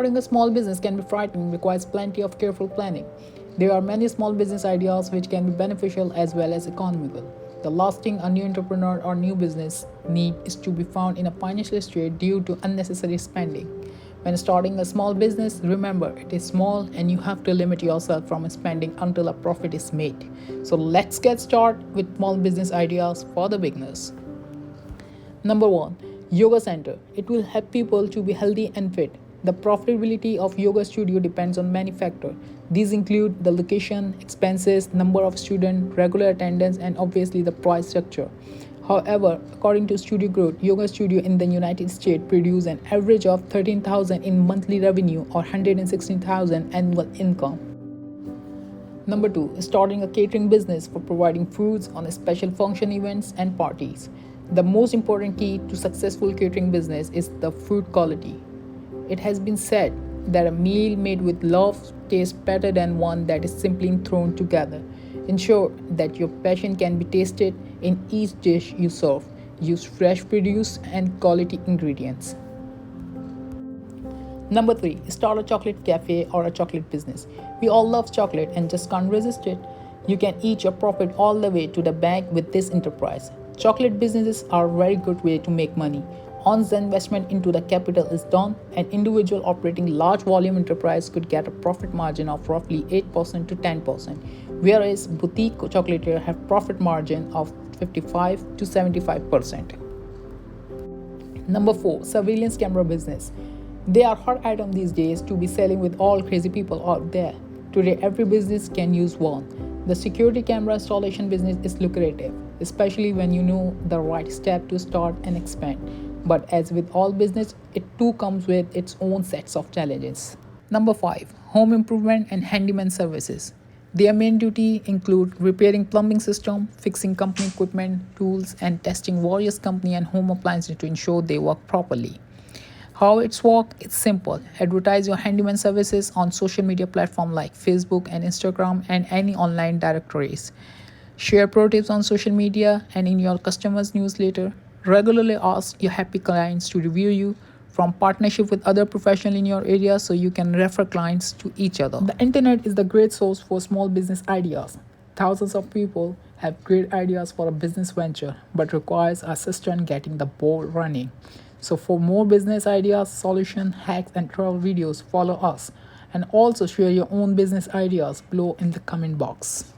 Starting a small business can be frightening, requires plenty of careful planning. There are many small business ideas which can be beneficial as well as economical. The last thing a new entrepreneur or new business need is to be found in a financial state due to unnecessary spending. When starting a small business, remember it is small and you have to limit yourself from spending until a profit is made. So let's get started with small business ideas for the beginners. Number 1, Yoga Center. It will help people to be healthy and fit. The profitability of yoga studio depends on many factors. These include the location, expenses, number of students, regular attendance, and obviously the price structure. However, according to Studio Growth, yoga studio in the United States produce an average of 13,000 in monthly revenue or 116,000 annual income. Number 2, starting a catering business for providing foods on special function events and parties. The most important key to successful catering business is the food quality. It has been said that a meal made with love tastes better than one that is simply thrown together. Ensure that your passion can be tasted in each dish you serve. Use fresh produce and quality ingredients. Number 3, start a chocolate cafe or a chocolate business. We all love chocolate and just can't resist it. You can eat your profit all the way to the bank with this enterprise. Chocolate businesses are a very good way to make money. Once the investment into the capital is done, an individual operating large volume enterprise could get a profit margin of roughly 8% to 10%, whereas boutique chocolatier have profit margin of 55 to 75%. Number 4, surveillance camera business. They are hot item these days to be selling with all crazy people out there. Today every business can use one. The security camera installation business is lucrative, especially when you know the right step to start and expand. But as with all business, it too comes with its own sets of challenges. Number 5, home improvement and handyman services. Their main duty include repairing plumbing system, fixing company equipment, tools, and testing various company and home appliances to ensure they work properly. How it's work? It's simple. Advertise your handyman services on social media platforms like Facebook and Instagram and any online directories. Share pro tips on social media and in your customers' newsletter. Regularly ask your happy clients to review you. From partnership with other professionals in your area so you can refer clients to each other. The internet is the great source for small business ideas. Thousands of people have great ideas for a business venture but requires assistance getting the ball running. So for more business ideas, solution, hacks and travel videos, follow us and also share your own business ideas below in the comment box.